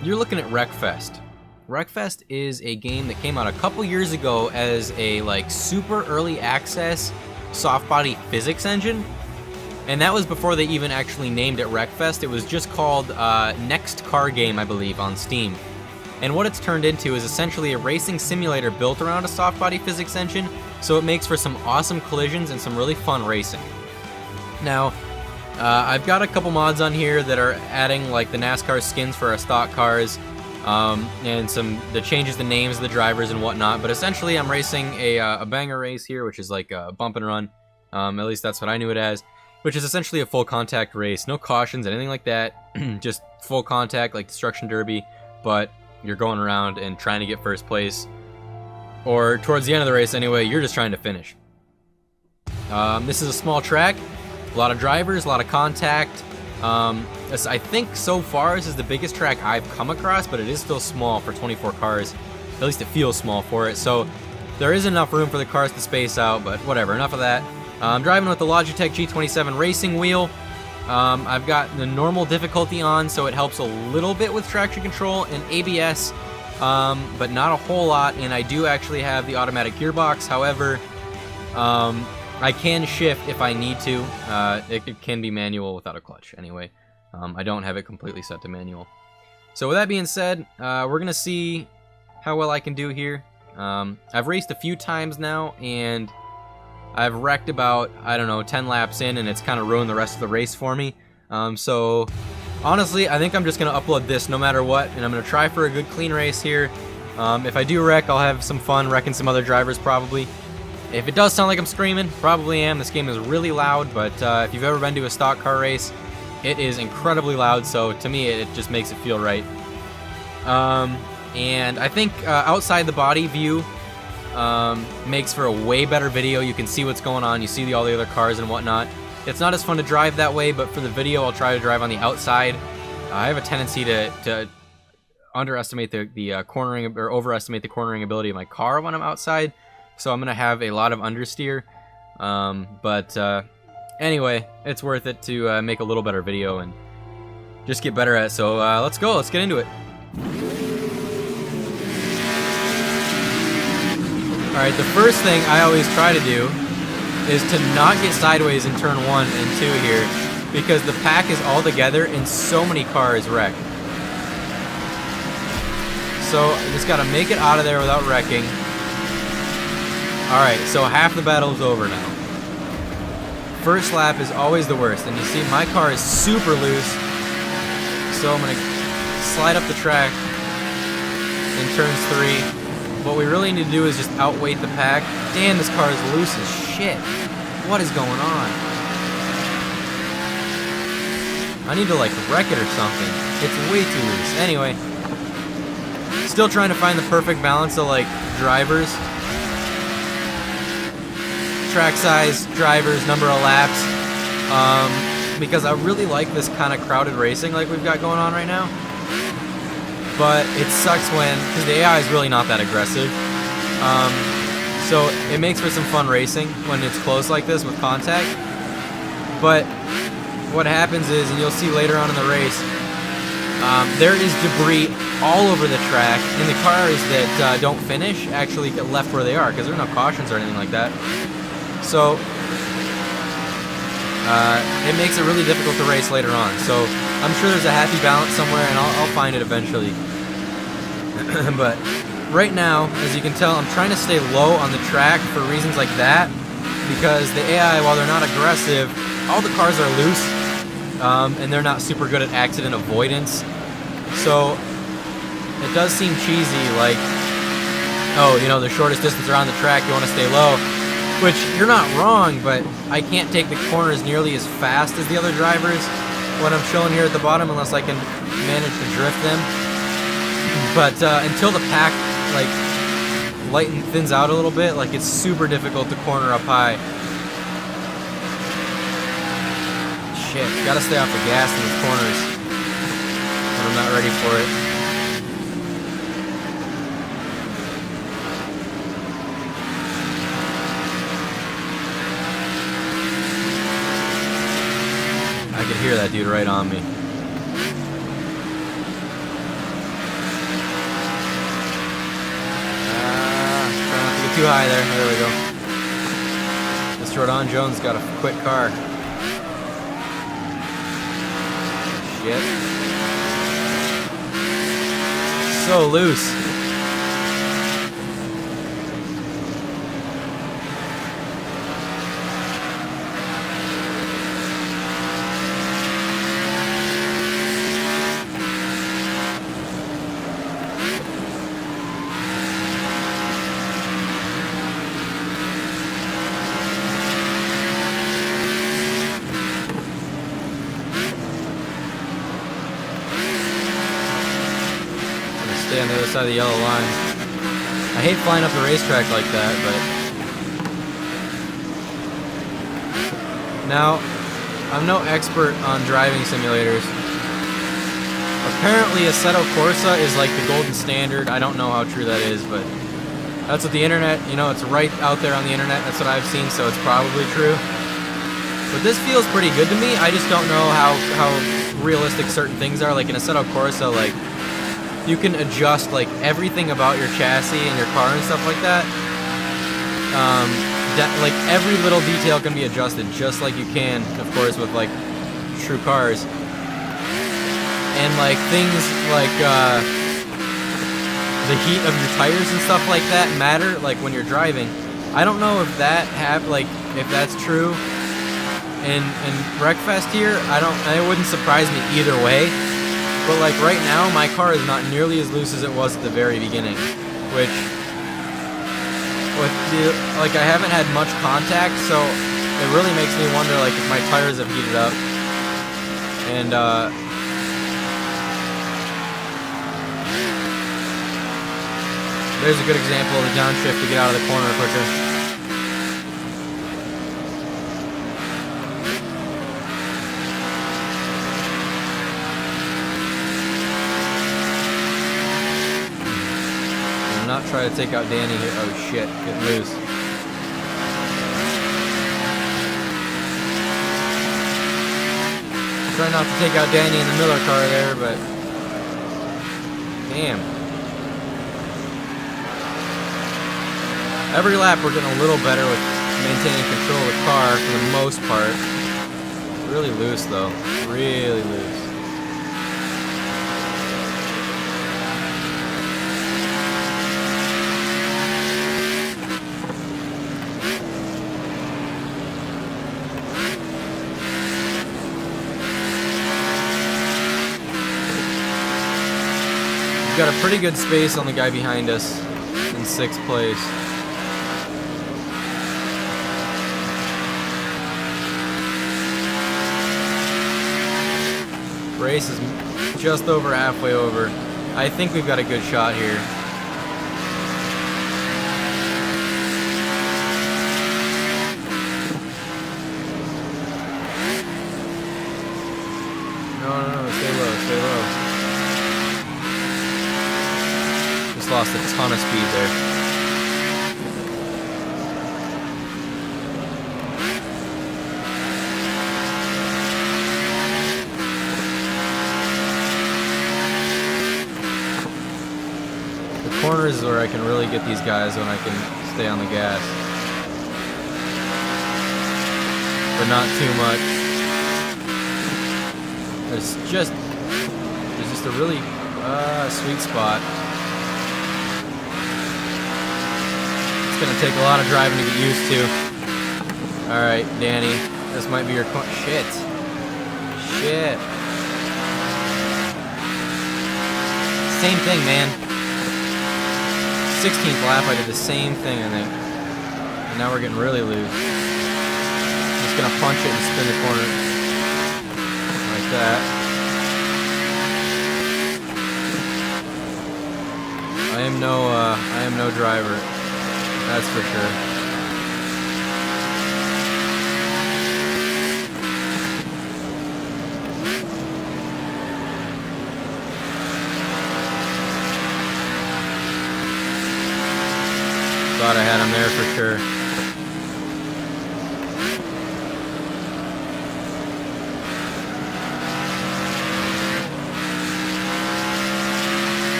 You're looking at Wreckfest. Wreckfest is a game that came out a couple years ago as a like super early access soft body physics engine, and that was before they even actually named it Wreckfest. It was just called Next Car Game, I believe, on Steam. And what it's turned into is essentially a racing simulator built around a soft body physics engine, so it makes for some awesome collisions and some really fun racing. Now, I've got a couple mods on here that are adding like the NASCAR skins for our stock cars, and some that changes the names of the drivers and whatnot. But essentially, I'm racing a banger race here, which is like a bump and run. At least that's what I knew it as, which is essentially a full contact race, no cautions, anything like that, just full contact like Destruction Derby. But you're going around and trying to get first place, or towards the end of the race anyway, you're just trying to finish. This is a small track. A lot of drivers, a lot of contact. I think so far this is the biggest track I've come across, but it is still small for 24 cars. At least it feels small for it. So there is enough room for the cars to space out, but whatever, enough of that. I'm driving with the Logitech G27 racing wheel. I've got the normal difficulty on, so it helps a little bit with traction control and ABS, but not a whole lot. And I do actually have the automatic gearbox. However, I can shift if I need to. It can be manual without a clutch anyway. I don't have it completely set to manual. So with that being said, we're gonna see how well I can do here. I've raced a few times now, and I've wrecked about, I don't know, 10 laps in, and it's kind of ruined the rest of the race for me. So honestly, I think I'm just gonna upload this no matter what, and I'm gonna try for a good clean race here. If I do wreck, I'll have some fun wrecking some other drivers probably. If it does sound like I'm screaming, probably am. This game is really loud, but if you've ever been to a stock car race, it is incredibly loud, so to me it just makes it feel right. And I think outside the body view makes for a way better video. You can see what's going on, you see all the other cars and whatnot. It's not as fun to drive that way, but for the video I'll try to drive on the outside. I have a tendency to underestimate the cornering, or overestimate the cornering ability of my car when I'm outside. So I'm going to have a lot of understeer, but anyway, it's worth it to make a little better video and just get better at it. So let's go, let's get into it. Alright, the first thing I always try to do is to not get sideways in turn 1 and 2 here, because the pack is all together and so many cars wreck. So I just got to make it out of there without wrecking. Alright, so half the battle is over now. First lap is always the worst, and you see my car is super loose, so I'm going to slide up the track in turns 3. What we really need to do is just outweight the pack. Damn, this car is loose as shit. What is going on? I need to like wreck it or something. It's way too loose. Anyway, still trying to find the perfect balance of like drivers. Track size, drivers, number of laps, because I really like this kind of crowded racing like we've got going on right now. But it sucks because the AI is really not that aggressive. So it makes for some fun racing when it's close like this with contact. But what happens is, and you'll see later on in the race, there is debris all over the track, and the cars that don't finish actually get left where they are because there are no cautions or anything like that. So it makes it really difficult to race later on. So I'm sure there's a happy balance somewhere, and I'll find it eventually. But right now, as you can tell, I'm trying to stay low on the track for reasons like that, because the AI, while they're not aggressive, all the cars are loose, and they're not super good at accident avoidance. So it does seem cheesy, like, oh, you know, the shortest distance around the track, you want to stay low. Which, you're not wrong, but I can't take the corners nearly as fast as the other drivers when I'm chilling here at the bottom, unless I can manage to drift them. But until the pack like thins out a little bit, like it's super difficult to corner up high. Shit, gotta stay off the gas in these corners when I'm not ready for it. I could hear that dude right on me. too high there. There we go. Mr. Rodon Jones got a quick car. Shit. So loose. Stay on the other side of the yellow line. I hate flying up the racetrack like that, but... Now, I'm no expert on driving simulators. Apparently, Assetto Corsa is like the golden standard. I don't know how true that is, but... That's what the internet, you know, it's right out there on the internet. That's what I've seen, so it's probably true. But this feels pretty good to me. I just don't know how realistic certain things are. Like in Assetto Corsa, like... You can adjust like everything about your chassis and your car and stuff like that. Like every little detail can be adjusted, just like you can, of course, with like true cars. And like things like the heat of your tires and stuff like that matter. Like when you're driving, I don't know if that if that's true. In Wreckfest here, it wouldn't surprise me either way. But like right now, my car is not nearly as loose as it was at the very beginning, which, like I haven't had much contact, so it really makes me wonder like if my tires have heated up. And there's a good example of the downshift to get out of the corner quicker. Not try to take out Danny here. Oh shit, get loose. Try not to take out Danny in the Miller car there, but damn. Every lap we're getting a little better with maintaining control of the car for the most part. Really loose though, really loose. Got a pretty good space on the guy behind us in 6th place. Race is just over halfway over. I think we've got a good shot here. No, stay low, stay low. Lost a ton of speed there. The corners is where I can really get these guys when I can stay on the gas. But not too much. There's just a really sweet spot. It's gonna take a lot of driving to get used to. Alright, Danny. This might be your shit. Shit. Same thing, man. 16th lap, I did the same thing, I think. And now we're getting really loose. Just gonna punch it and spin the corner. Like that. I am no driver. That's for sure. Thought I had him there for sure.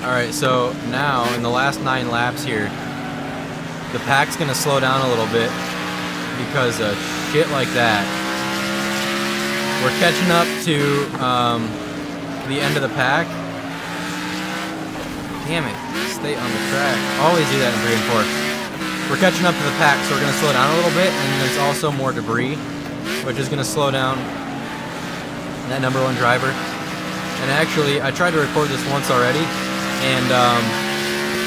Alright, so now in the last 9 laps here, the pack's gonna slow down a little bit because of shit like that. We're catching up to the end of the pack. Damn it, stay on the track. Always do that in 3 and 4. We're catching up to the pack, so we're gonna slow down a little bit, and there's also more debris, which is gonna slow down that number 1 driver. And actually, I tried to record this once already, and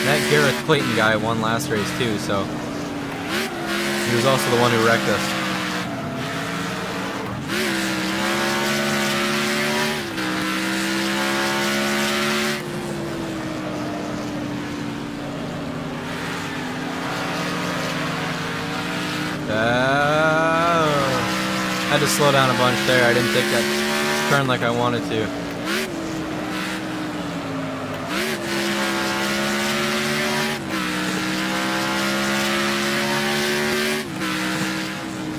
that Gareth Clayton guy won last race too, so he was also the one who wrecked us. Had to slow down a bunch there. I didn't take that turn like I wanted to.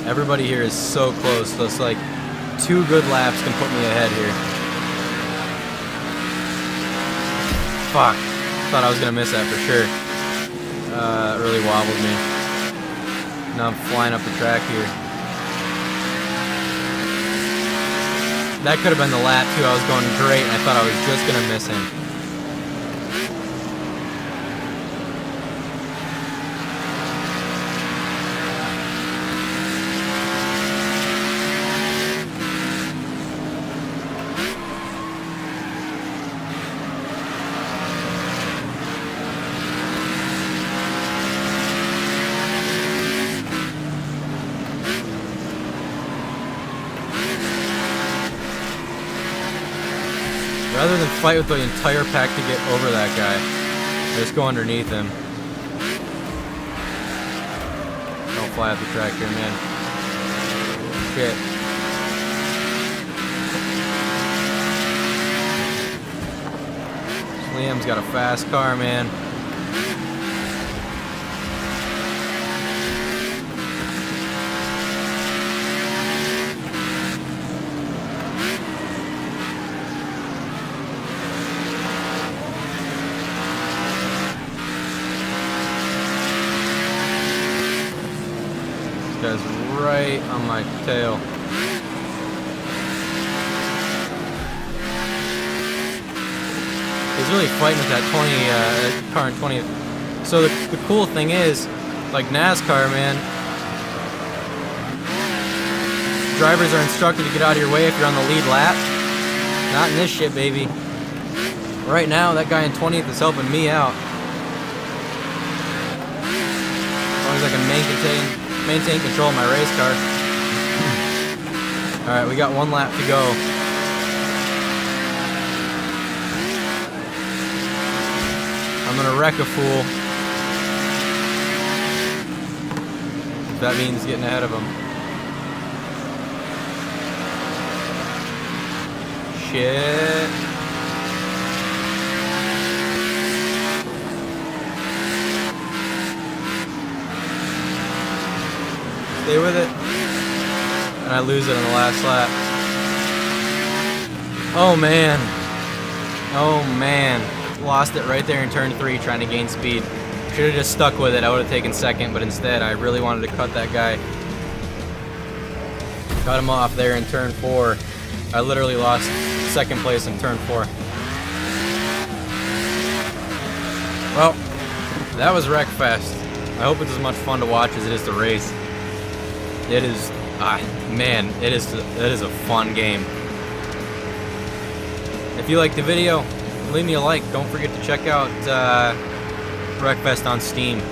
Everybody here is so close, so it's like 2 good laps can put me ahead here. Fuck. Thought I was gonna miss that for sure. It really wobbled me. Now I'm flying up the track here. That could have been the lap too. I was going great and I thought I was just gonna miss him. Rather than fight with the entire pack to get over that guy, just go underneath him. Don't fly off the track here, man. Shit. Liam's got a fast car, man. Guy's right on my tail. He's really fighting with that 20 car in 20th. So the cool thing is, like NASCAR, man, drivers are instructed to get out of your way if you're on the lead lap. Not in this shit, baby. Right now, that guy in 20th is helping me out. As long as I can maintain control of my race car. Alright, we got 1 lap to go. I'm gonna wreck a fool. If that means getting ahead of him. Shit. Stay with it. And I lose it on the last lap. Oh man. Oh man. Lost it right there in turn 3 trying to gain speed. Should have just stuck with it. I would have taken second, but instead I really wanted to cut that guy. Cut him off there in turn 4. I literally lost second place in turn 4. Well, that was Wreckfest. I hope it's as much fun to watch as it is to race. It is, man, it is a fun game. If you liked the video, leave me a like. Don't forget to check out Wreckfest on Steam.